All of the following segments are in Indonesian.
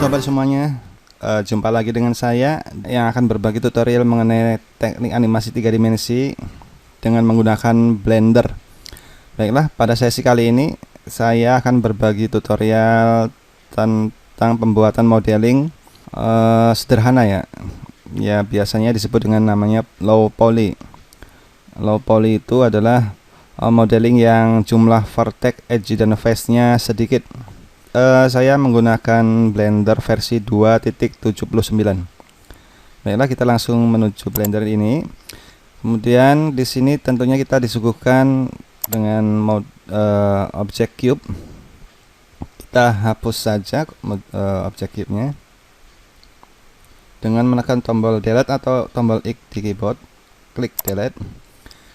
sobat semuanya, jumpa lagi dengan saya yang akan berbagi tutorial mengenai teknik animasi 3 dimensi dengan menggunakan Blender. Baiklah, pada sesi kali ini saya akan berbagi tutorial tentang pembuatan modeling sederhana ya. Ya, biasanya disebut dengan namanya low poly. Low poly itu adalah modeling yang jumlah vertex, edge dan face-nya sedikit. Saya menggunakan Blender versi 2.79. Baiklah, kita langsung menuju Blender ini. Kemudian di sini tentunya kita disuguhkan dengan mode object cube. Kita hapus saja object cube-nya dengan menekan tombol delete atau tombol X di keyboard. Klik delete.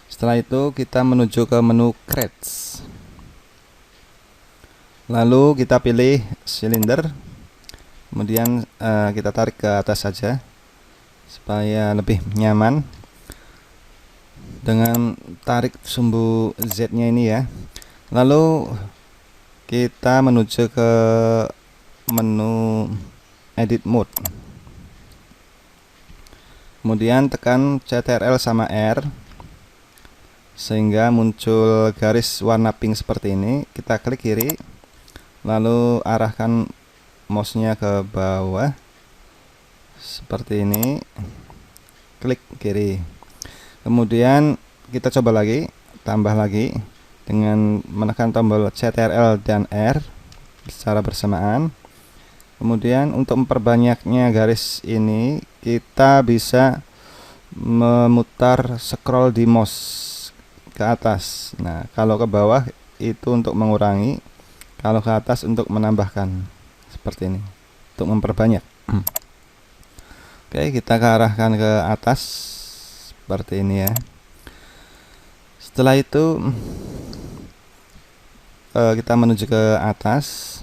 Setelah itu kita menuju ke menu create. Lalu kita pilih silinder, kemudian kita tarik ke atas saja supaya lebih nyaman. Dengan tarik sumbu Z nya ini ya. Lalu kita menuju ke menu edit mode, kemudian tekan Ctrl sama R sehingga muncul garis warna pink seperti ini. Kita klik kiri, lalu arahkan mouse-nya ke bawah seperti ini, klik kiri. Kemudian kita coba lagi, tambah lagi dengan menekan tombol Ctrl dan R secara bersamaan. Kemudian untuk memperbanyaknya garis ini, kita bisa memutar scroll di mouse ke atas. Nah, kalau ke bawah itu untuk mengurangi, kalau ke atas untuk menambahkan, seperti ini untuk memperbanyak. Oke, kita arahkan ke atas seperti ini ya. Setelah itu kita menuju ke atas.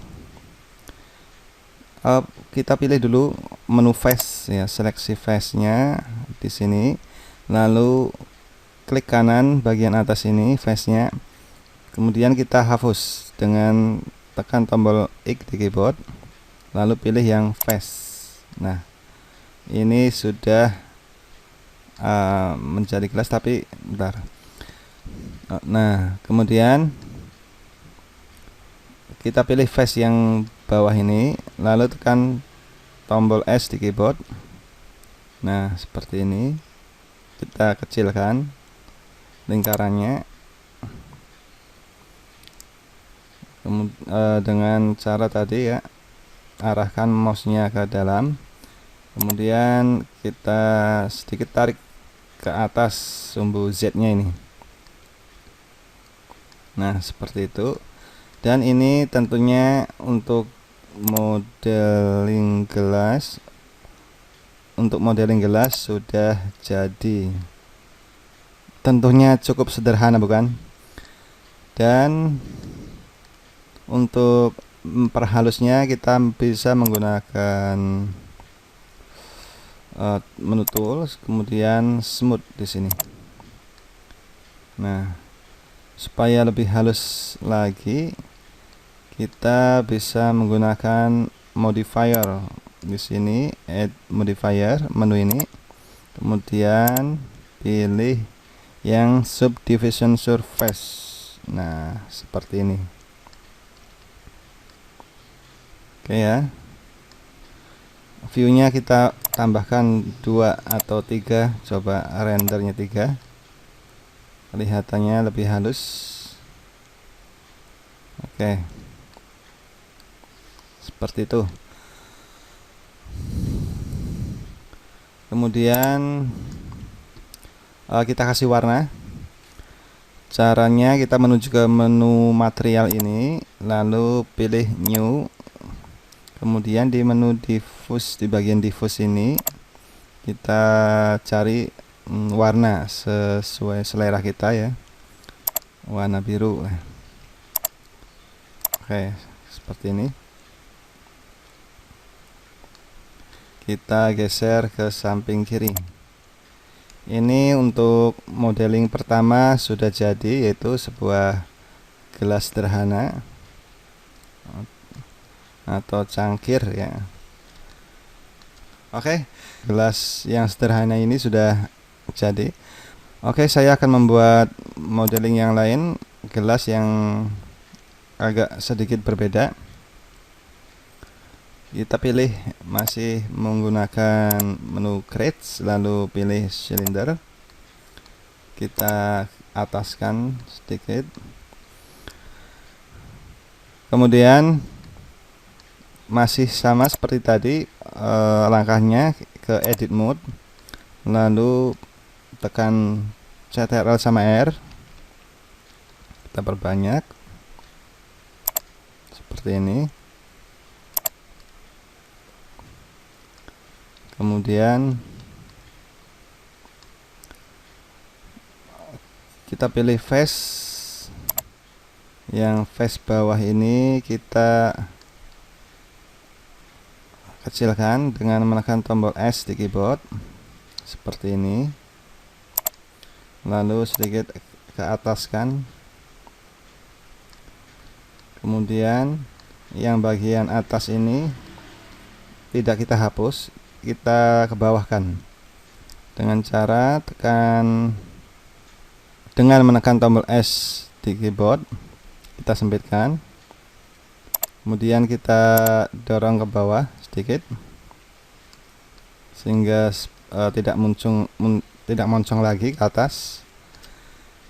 Kita pilih dulu menu face ya, seleksi face-nya di sini. Lalu klik kanan bagian atas ini face-nya. Kemudian kita hapus dengan tekan tombol X di keyboard, lalu pilih yang face. Nah, ini sudah menjadi gelas, tapi bentar. Nah, kemudian kita pilih face yang bawah ini, lalu tekan tombol S di keyboard. Nah, seperti ini. Kita kecilkan lingkarannya dengan cara tadi ya, arahkan mouse-nya ke dalam, kemudian kita sedikit tarik ke atas sumbu Z-nya ini. Nah, seperti itu. Dan ini tentunya untuk modeling gelas. Untuk modeling gelas sudah jadi. Tentunya cukup sederhana, bukan? Dan untuk memperhalusnya kita bisa menggunakan menu tools, kemudian smooth di sini. Nah, supaya lebih halus lagi, kita bisa menggunakan modifier di sini, add modifier, menu ini. Kemudian pilih yang subdivision surface. Nah, seperti ini. Oke ya. View-nya kita tambahkan 2 atau 3, coba rendernya 3. Kelihatannya lebih halus. Oke. Seperti itu. Kemudian kita kasih warna. Caranya kita menuju ke menu material ini, lalu pilih new. Kemudian di menu diffuse, di bagian diffuse ini kita cari warna sesuai selera kita ya. Warna biru. Oke, seperti ini. Kita geser ke samping kiri. Ini untuk modeling pertama sudah jadi, yaitu sebuah gelas sederhana atau cangkir ya. Oke, gelas yang sederhana ini sudah jadi. Oke, saya akan membuat modeling yang lain, gelas yang agak sedikit berbeda. Kita pilih, masih menggunakan menu create, lalu pilih cylinder. Kita ataskan sedikit. Kemudian masih sama seperti tadi, langkahnya ke edit mode, lalu tekan Ctrl sama R, kita perbanyak seperti ini. Kemudian kita pilih face, yang face bawah ini kita kecilkan dengan menekan tombol S di keyboard seperti ini, lalu sedikit ke ataskan. Kemudian yang bagian atas ini tidak kita hapus, kita ke bawahkan dengan cara dengan menekan tombol S di keyboard, kita sempitkan, kemudian kita dorong ke bawah sedikit sehingga tidak moncong lagi ke atas.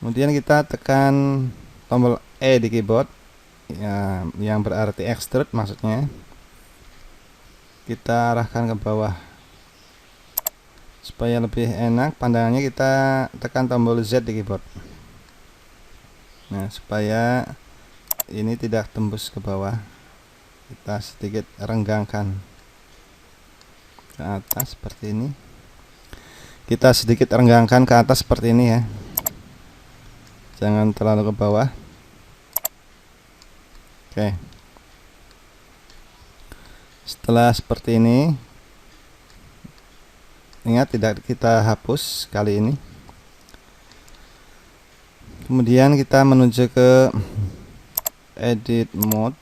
Kemudian kita tekan tombol E di keyboard, ya, yang berarti extrude maksudnya. Kita arahkan ke bawah supaya lebih enak pandangannya. Kita tekan tombol Z di keyboard, nah supaya ini tidak tembus ke bawah, kita sedikit renggangkan ke atas seperti ini. Kita sedikit renggangkan ke atas seperti ini ya, jangan terlalu ke bawah. Oke, setelah seperti ini, ingat tidak kita hapus kali ini. Kemudian kita menuju ke edit mode,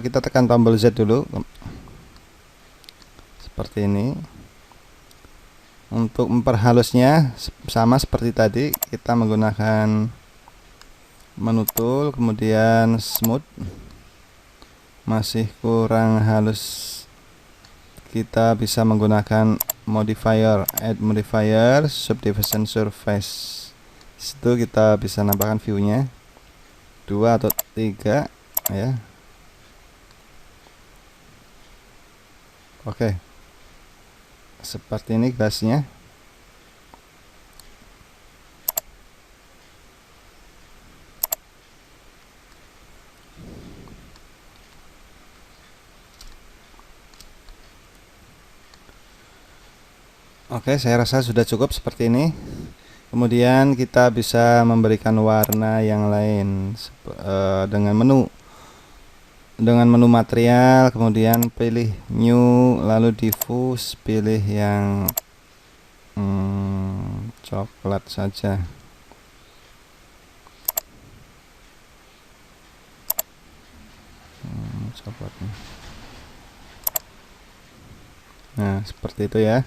kita tekan tombol Z dulu seperti ini. Untuk memperhalusnya sama seperti tadi, kita menggunakan menu tool, kemudian smooth. Masih kurang halus, kita bisa menggunakan modifier, add modifier, subdivision surface. Situ kita bisa nambahkan view-nya 2 atau 3 ya. Oke, seperti ini gelasnya. Oke, saya rasa sudah cukup seperti ini. Kemudian kita bisa memberikan warna yang lain dengan menu material, kemudian pilih new, lalu diffuse, pilih yang coklat saja. Coklatnya. Nah, seperti itu ya.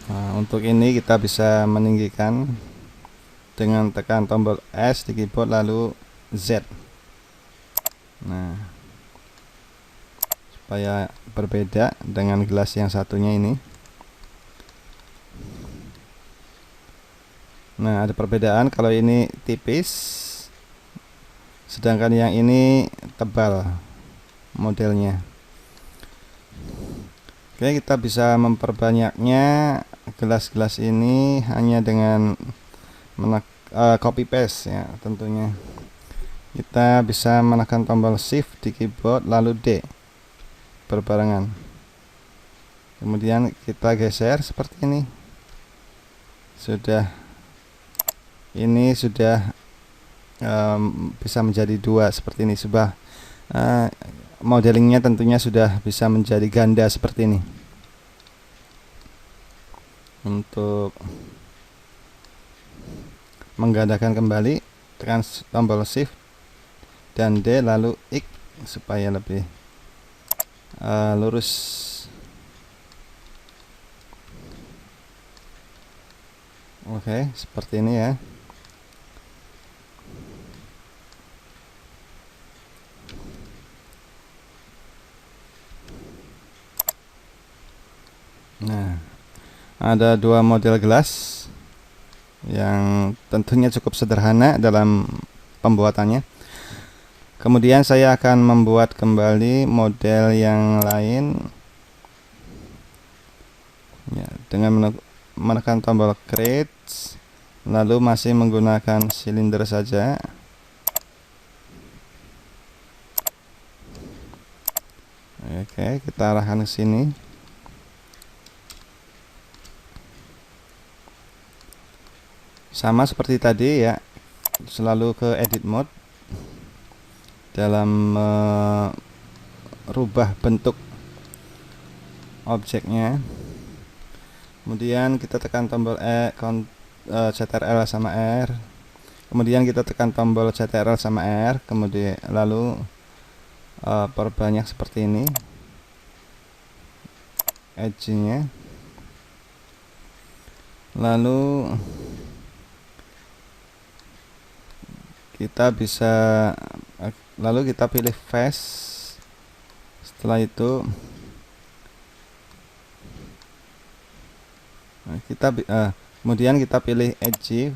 Nah, untuk ini kita bisa meninggikan dengan tekan tombol S di keyboard lalu Z. Nah, supaya berbeda dengan gelas yang satunya ini. Nah, ada perbedaan, kalau ini tipis sedangkan yang ini tebal modelnya. Oke, kita bisa memperbanyaknya gelas-gelas ini hanya dengan copy paste ya tentunya. Kita bisa menekan tombol shift di keyboard lalu D berbarengan. Kemudian kita geser seperti ini. Ini sudah bisa menjadi 2 seperti ini. Modelingnya tentunya sudah bisa menjadi ganda seperti ini. Untuk menggandakan kembali, tekan tombol shift dan D lalu X supaya lebih lurus. Oke, seperti ini ya. Nah, ada dua model gelas yang tentunya cukup sederhana dalam pembuatannya. Kemudian saya akan membuat kembali model yang lain ya, dengan menekan tombol create, lalu masih menggunakan silinder saja. Oke, kita arahkan ke sini. Sama seperti tadi ya, selalu ke edit mode dalam merubah bentuk objeknya. Kemudian kita tekan tombol CTRL sama R. Kemudian kita tekan tombol CTRL sama R. Kemudian lalu perbanyak seperti ini edge-nya. Lalu kita bisa kita pilih face. Setelah itu kemudian kita pilih edge.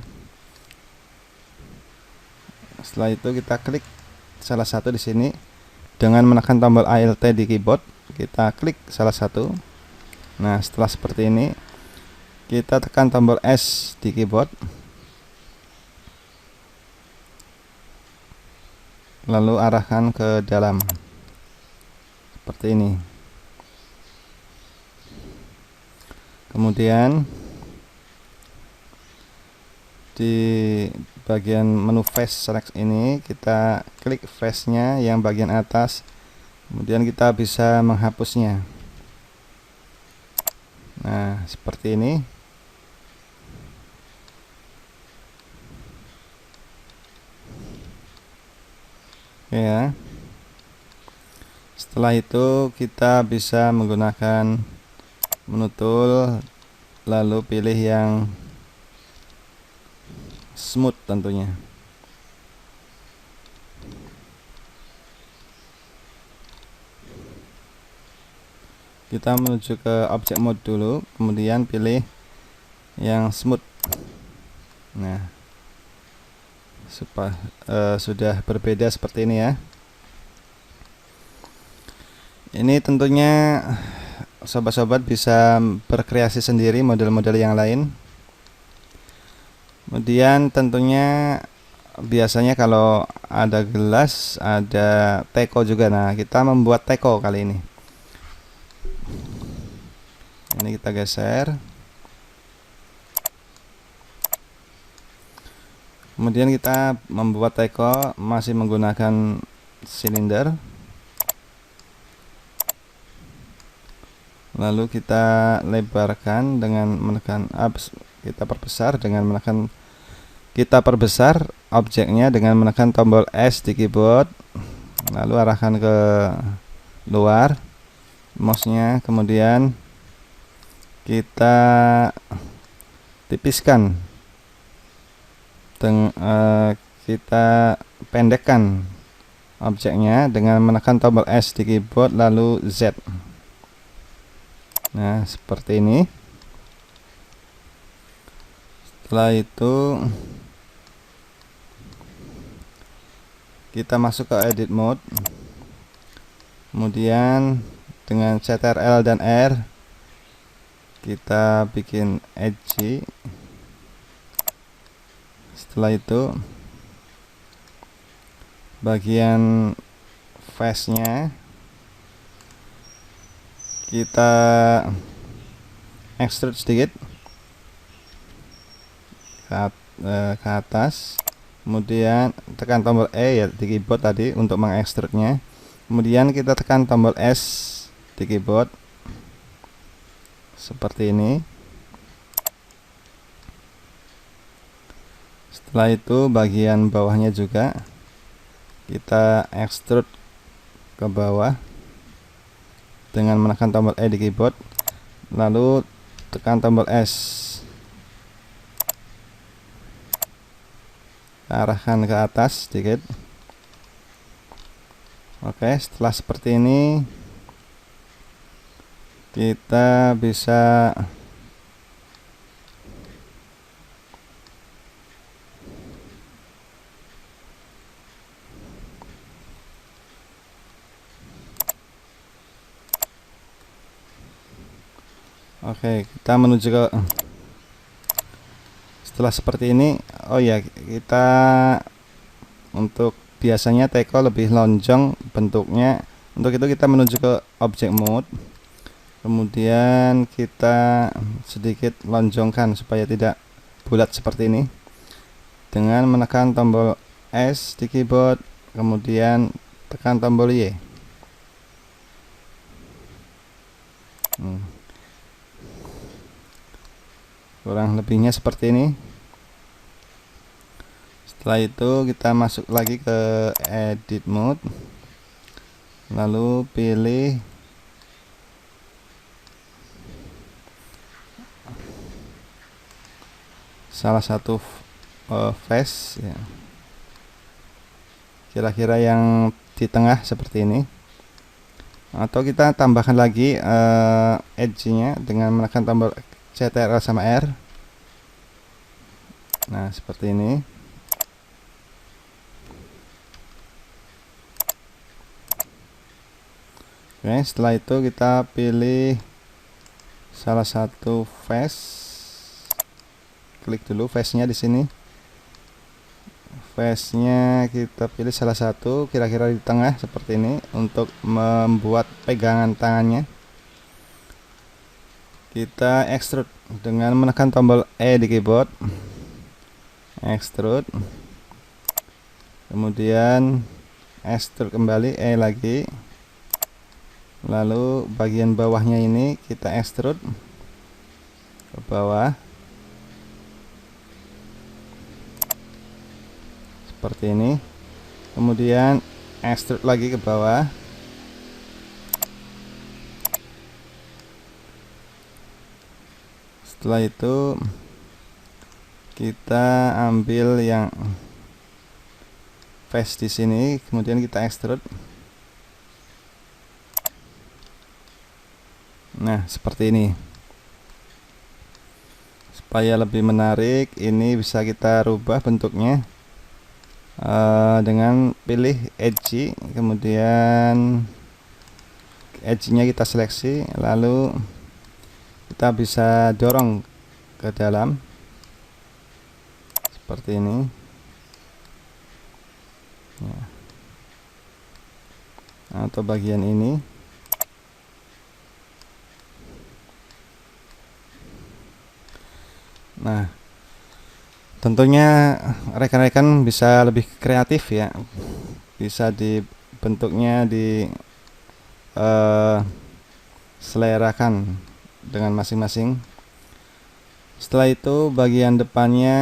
Setelah itu kita klik salah satu di sini dengan menekan tombol Alt di keyboard. Kita klik salah satu. Nah, setelah seperti ini kita tekan tombol S di keyboard. Lalu arahkan ke dalam seperti ini. Kemudian di bagian menu face select ini kita klik face nya yang bagian atas, kemudian kita bisa menghapusnya. Nah, seperti ini. Ya. Setelah itu kita bisa menggunakan menu tool, lalu pilih yang smooth tentunya. Kita menuju ke object mode dulu, kemudian pilih yang smooth. Nah, sudah berbeda seperti ini ya. Ini tentunya sobat-sobat bisa berkreasi sendiri model-model yang lain. Kemudian tentunya biasanya kalau ada gelas ada teko juga. Nah, kita membuat teko kali ini. Ini kita geser. Kemudian kita membuat teko masih menggunakan silinder. Lalu kita lebarkan dengan menekan kita perbesar dengan menekan objeknya dengan menekan tombol S di keyboard. Lalu arahkan ke luar mouse-nya, kemudian kita tipiskan. Kita pendekkan objeknya dengan menekan tombol S di keyboard lalu Z. Nah, seperti ini. Setelah itu kita masuk ke edit mode. Kemudian dengan CTRL dan R kita bikin edge. Setelah itu bagian face nya kita extrude sedikit ke atas, kemudian tekan tombol E ya di keyboard tadi untuk mengekstrudnya nya. Kemudian kita tekan tombol S di keyboard seperti ini. Setelah itu bagian bawahnya juga kita extrude ke bawah dengan menekan tombol E di keyboard, lalu tekan tombol S, arahkan ke atas sedikit. Oke, setelah seperti ini kita bisa kita menuju ke, setelah seperti ini, oh ya, kita untuk biasanya teko lebih lonjong bentuknya. Untuk itu kita menuju ke object mode, kemudian kita sedikit lonjongkan supaya tidak bulat seperti ini dengan menekan tombol S di keyboard, kemudian tekan tombol Y. Kurang lebihnya seperti ini. Setelah itu kita masuk lagi ke edit mode, lalu pilih salah satu face ya, kira-kira yang di tengah seperti ini, atau kita tambahkan lagi edge-nya dengan menekan tombol CTRL sama R. Nah, seperti ini. Oke, setelah itu kita pilih salah satu face, klik dulu face-nya di sini. Face-nya kita pilih salah satu kira-kira di tengah seperti ini untuk membuat pegangan tangannya. Kita extrude dengan menekan tombol E di keyboard, extrude, kemudian extrude kembali, E lagi, lalu bagian bawahnya ini kita extrude ke bawah seperti ini, kemudian extrude lagi ke bawah. Setelah itu kita ambil yang face di sini, kemudian kita extrude. Nah, seperti ini. Supaya lebih menarik, ini bisa kita rubah bentuknya dengan pilih edge, kemudian edge-nya kita seleksi, lalu kita bisa dorong ke dalam seperti ini ya, atau bagian ini. Nah, tentunya rekan-rekan bisa lebih kreatif ya, bisa dibentuknya di selerakan dengan masing-masing. Setelah itu bagian depannya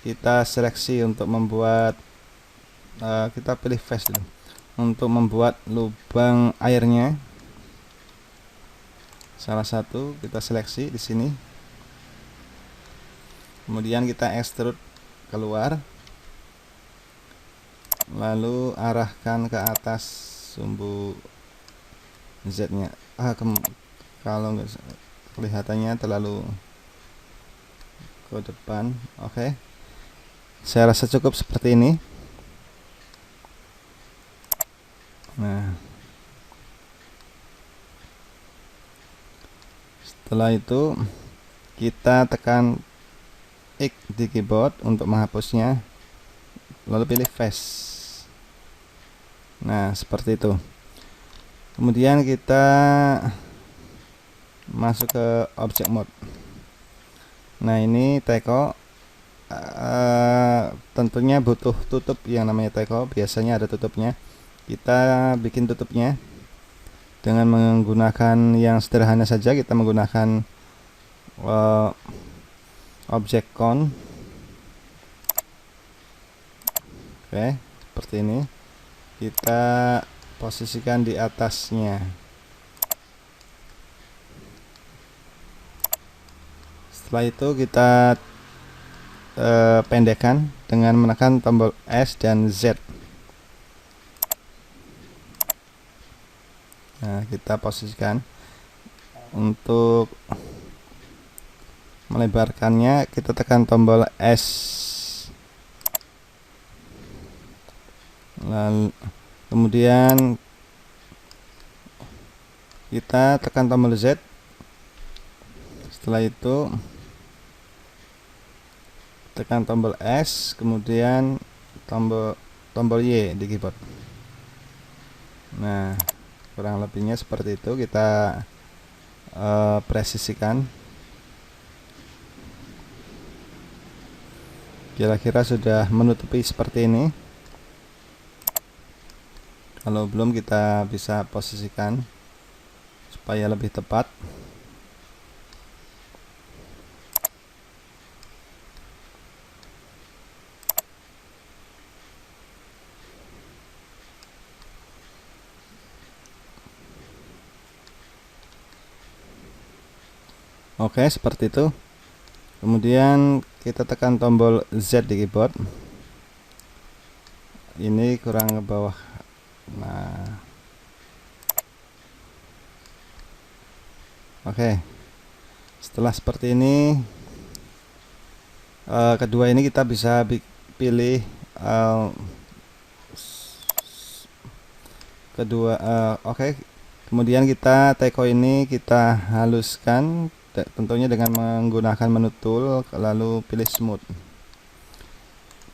kita seleksi untuk membuat kita pilih face dulu untuk membuat lubang airnya. Salah satu kita seleksi di sini, kemudian kita extrude keluar, lalu arahkan ke atas sumbu Z-nya. Kalau nggak kelihatannya terlalu ke depan. Oke, saya rasa cukup seperti ini. Nah, setelah itu kita tekan X di keyboard untuk menghapusnya, lalu pilih face. Nah, seperti itu. Kemudian kita masuk ke object mode. Nah, ini teko tentunya butuh tutup yang namanya teko, biasanya ada tutupnya. Kita bikin tutupnya dengan menggunakan yang sederhana saja. Kita menggunakan object count, Oke, seperti ini. Kita posisikan di atasnya. Setelah itu kita pendekkan dengan menekan tombol S dan Z. Nah, kita posisikan. Untuk melebarkannya kita tekan tombol S, lalu kemudian kita tekan tombol Z. Setelah itu tekan tombol S, kemudian tombol Y di keyboard. Nah, kurang lebihnya seperti itu. Kita presisikan. Kira-kira sudah menutupi seperti ini. Kalau belum, kita bisa posisikan supaya lebih tepat. Oke, seperti itu. Kemudian kita tekan tombol Z di keyboard. Ini kurang ke bawah. Nah, oke. Setelah seperti ini, kedua ini kita bisa pilih kedua. Oke. Kemudian kita teko ini kita haluskan, tentunya dengan menggunakan menu tool, lalu pilih smooth.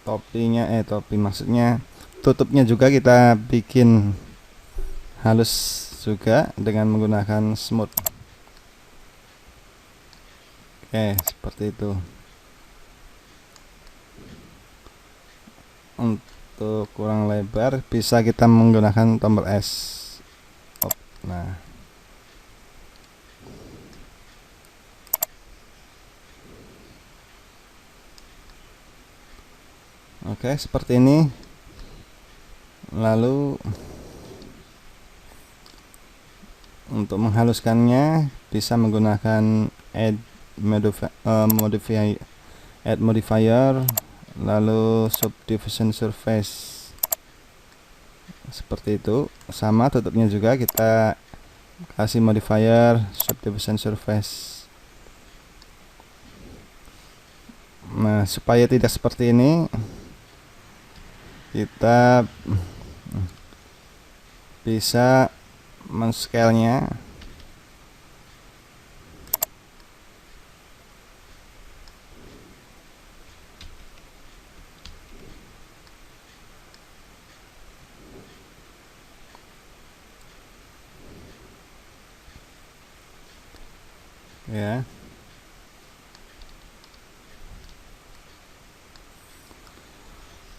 Topi maksudnya tutupnya juga kita bikin halus juga dengan menggunakan smooth. Oke, seperti itu. Untuk kurang lebar bisa kita menggunakan tombol S. Nah, oke, seperti ini. Lalu untuk menghaluskannya bisa menggunakan add modifier, lalu subdivision surface. Seperti itu. Sama tutupnya juga kita kasih modifier subdivision surface. Nah, supaya tidak seperti ini, kita bisa men-scale-nya. Ya.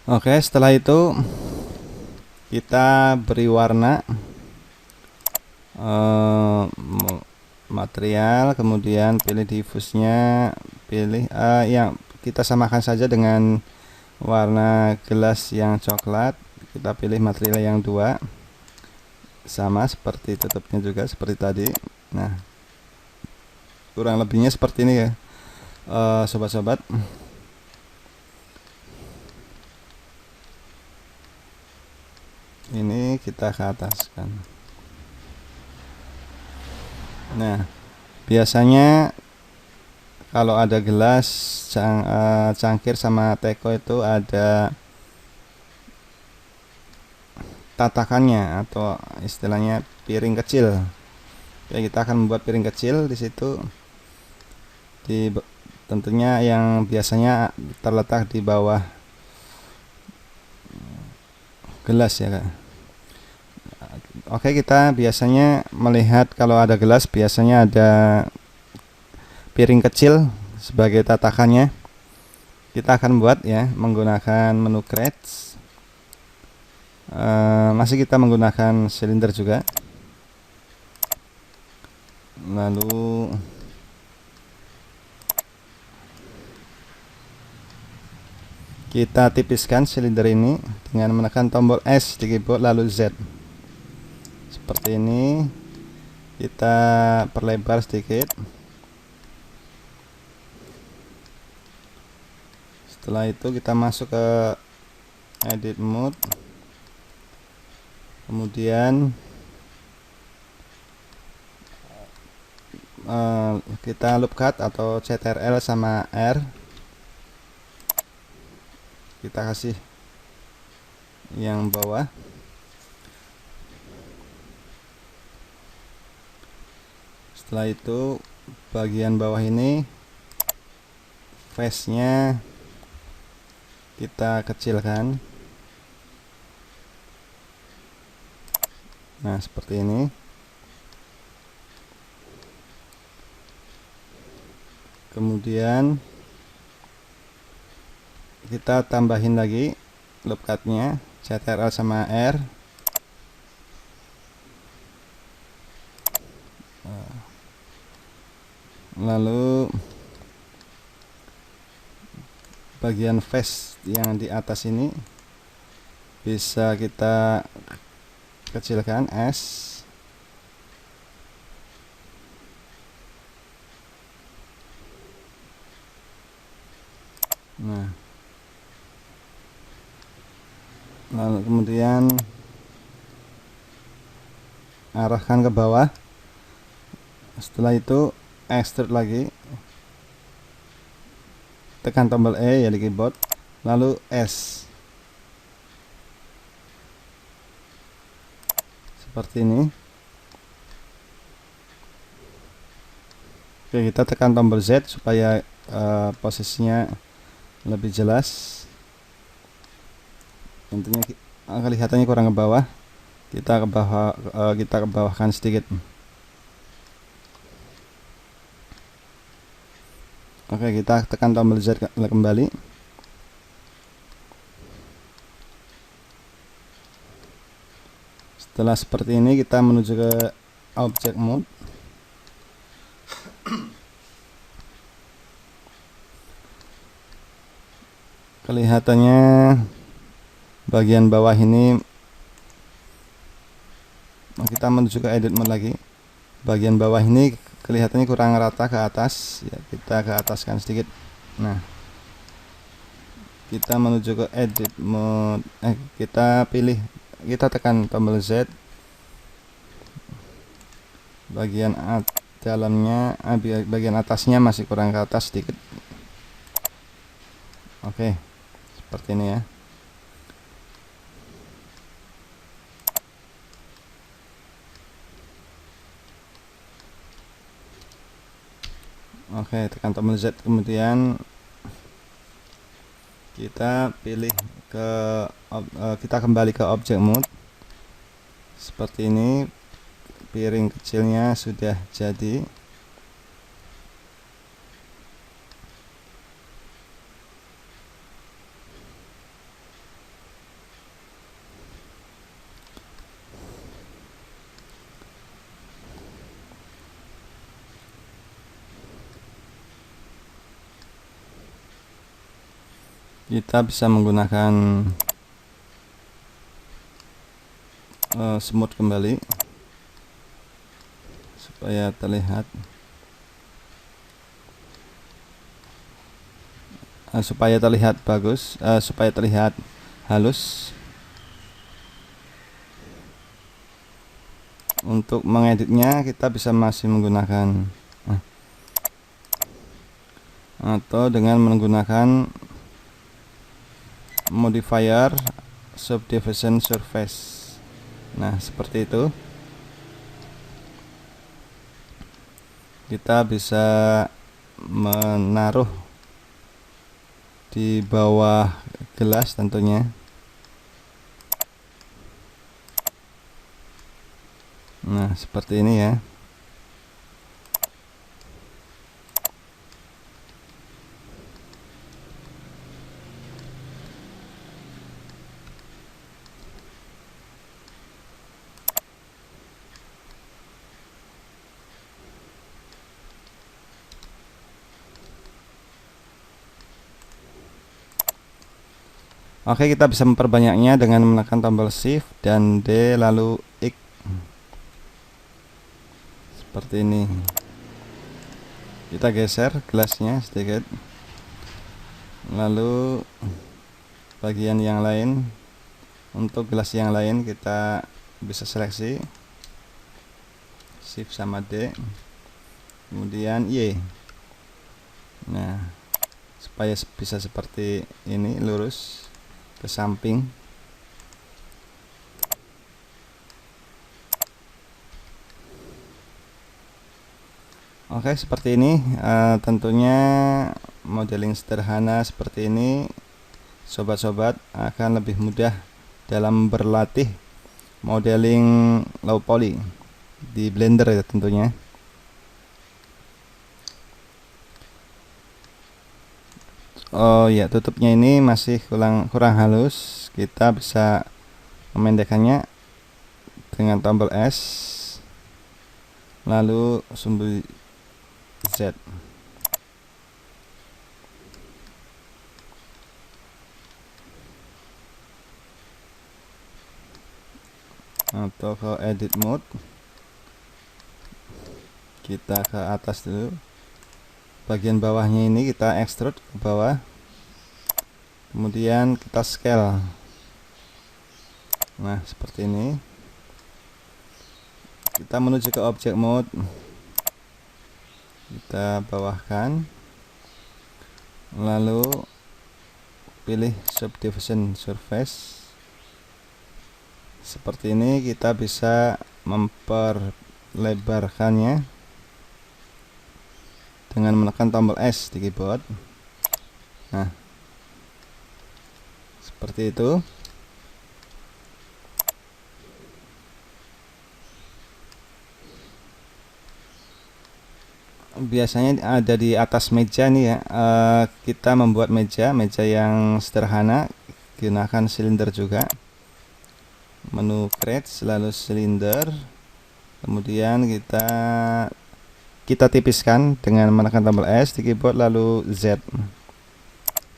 Oke, setelah itu kita beri warna, material, kemudian pilih diffuse-nya, pilih yang kita samakan saja dengan warna gelas yang coklat. Kita pilih material yang 2, sama seperti tutupnya juga seperti tadi. Nah, kurang lebihnya seperti ini ya, sobat-sobat. Ini kita ke atas kan. Nah, biasanya kalau ada gelas, cangkir sama teko itu ada tatakannya atau istilahnya piring kecil. Ya, kita akan membuat piring kecil di situ. Tentunya yang biasanya terletak di bawah gelas ya, Kak. Oke, kita biasanya melihat kalau ada gelas biasanya ada piring kecil sebagai tatakannya. Kita akan buat ya menggunakan menu create. Masih kita menggunakan silinder juga. Lalu Kita tipiskan silinder ini dengan menekan tombol S di keyboard lalu Z. Seperti ini. Kita perlebar sedikit. Setelah itu kita masuk ke edit mode. Kemudian kita loop cut atau CTRL sama R. Kita kasih yang bawah. Setelah itu bagian bawah ini face-nya kita kecilkan. Nah, seperti ini. Kemudian kita tambahin lagi loop cut-nya, CTRL sama R. Lalu bagian face yang di atas ini bisa kita kecilkan S. Nah, lalu kemudian arahkan ke bawah. Setelah itu extrude lagi, tekan tombol E ya di keyboard, lalu S. Seperti ini. Oke, kita tekan tombol Z supaya posisinya lebih jelas. Intinya kelihatannya kurang ke bawah. Kita ke bawah, kita ke bawahkan sedikit. Oke, kita tekan tombol Z kembali. Setelah seperti ini, kita menuju ke object mode. Kelihatannya bagian bawah ini, kita menuju ke edit mode lagi. Bagian bawah ini kelihatannya kurang rata ke atas ya, kita ke ataskan sedikit. Nah, kita menuju ke edit mode, kita tekan tombol Z. Bagian dalamnya, bagian atasnya masih kurang ke atas sedikit. Oke, seperti ini ya. Oke, tekan tombol Z, kemudian kita pilih ke kita kembali ke object mode. Seperti ini, piring kecilnya sudah jadi. Kita bisa menggunakan smooth kembali supaya terlihat bagus, supaya terlihat halus. Untuk mengeditnya kita bisa masih menggunakan atau dengan menggunakan modifier subdivision surface. Nah, seperti itu. Kita bisa menaruh di bawah gelas tentunya. Nah, seperti ini ya. Oke, kita bisa memperbanyaknya dengan menekan tombol Shift dan D lalu X seperti ini. Kita geser gelasnya sedikit, lalu bagian yang lain, untuk gelas yang lain kita bisa seleksi Shift sama D, kemudian Y. Nah, supaya bisa seperti ini, lurus ke samping. Oke, seperti ini. Tentunya modeling sederhana seperti ini, sobat-sobat akan lebih mudah dalam berlatih modeling low poly di Blender ya tentunya. Oh ya, tutupnya ini masih kurang halus. Kita bisa memendekkannya dengan tombol S lalu sumbu Z. Atau ke edit mode, kita ke atas dulu, bagian bawahnya ini kita extrude ke bawah, kemudian kita scale. Nah, seperti ini. Kita menuju ke object mode, kita bawahkan, lalu pilih subdivision surface. Seperti ini kita bisa memperlebarkannya dengan menekan tombol S di keyboard. Nah, seperti itu. Biasanya ada di atas meja nih ya. Kita membuat meja yang sederhana, gunakan silinder juga. Menu create lalu silinder, kemudian kita tipiskan dengan menekan tombol S di keyboard lalu Z.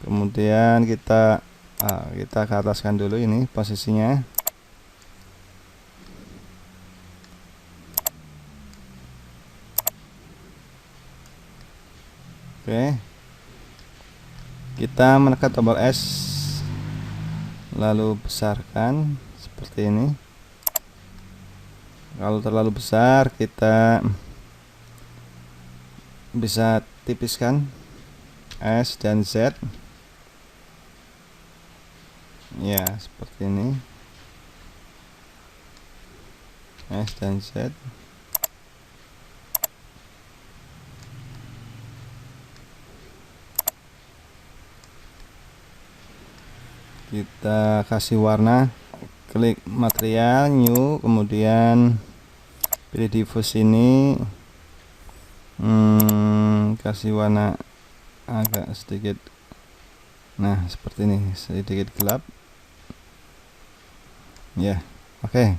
Kemudian kita ke ataskan dulu ini posisinya. Oke, kita menekan tombol S lalu besarkan seperti ini. Kalau terlalu besar kita bisa tipiskan S dan Z ya, seperti ini. S dan Z. Kita kasih warna, klik material, new, kemudian pilih diffuse ini, kasih warna agak sedikit, nah seperti ini, sedikit gelap ya. Oke.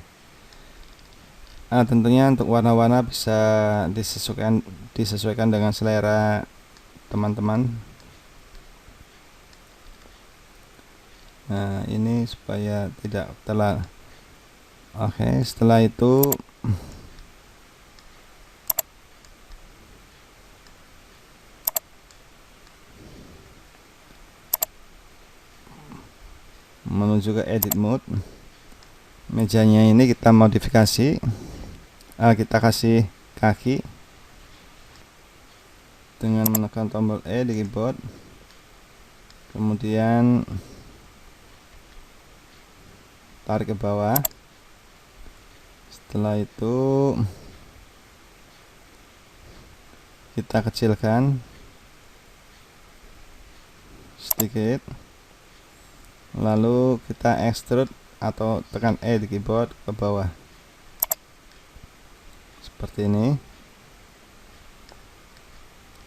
Tentunya untuk warna-warna bisa disesuaikan dengan selera teman-teman. Nah, ini supaya tidak terlalu. Oke, setelah itu menuju ke edit mode. Mejanya ini kita modifikasi, kita kasih kaki dengan menekan tombol E di keyboard, kemudian tarik ke bawah. Setelah itu kita kecilkan sedikit, lalu kita extrude atau tekan E di keyboard ke bawah seperti ini,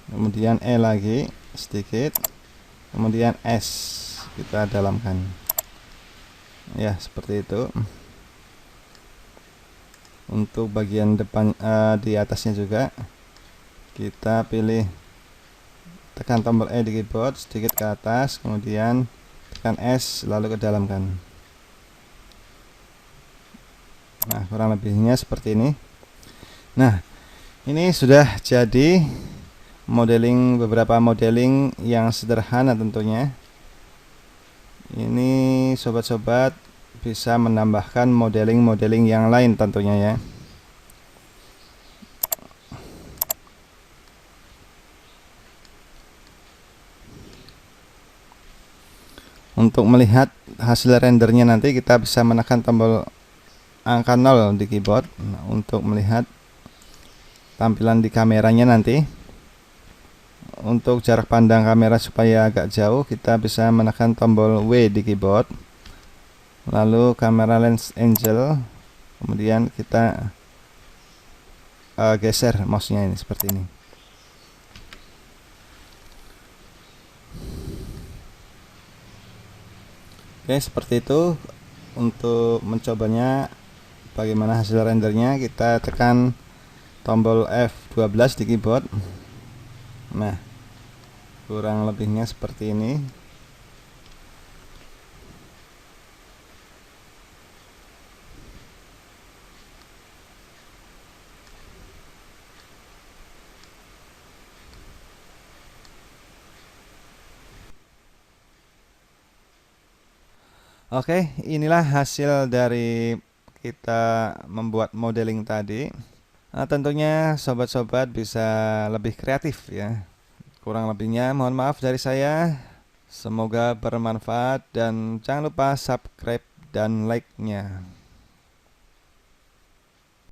kemudian E lagi sedikit, kemudian S kita dalamkan ya, seperti itu. Untuk bagian depan di atasnya juga kita pilih, tekan tombol E di keyboard sedikit ke atas, kemudian tekan S lalu kedalamkan. Nah, kurang lebihnya seperti ini. Nah, ini sudah jadi beberapa modeling yang sederhana tentunya. Ini sobat-sobat bisa menambahkan modeling-modeling yang lain tentunya ya. Untuk melihat hasil rendernya nanti kita bisa menekan tombol angka 0 di keyboard untuk melihat tampilan di kameranya nanti. Untuk jarak pandang kamera supaya agak jauh kita bisa menekan tombol W di keyboard, lalu kamera lens angle, kemudian kita geser mouse-nya ini seperti ini. Oke, seperti itu. Untuk mencobanya bagaimana hasil rendernya, kita tekan tombol F12 di keyboard. Nah, kurang lebihnya seperti ini. Oke, inilah hasil dari kita membuat modeling tadi. Nah, tentunya sobat-sobat bisa lebih kreatif ya. Kurang lebihnya mohon maaf dari saya. Semoga bermanfaat dan jangan lupa subscribe dan like-nya.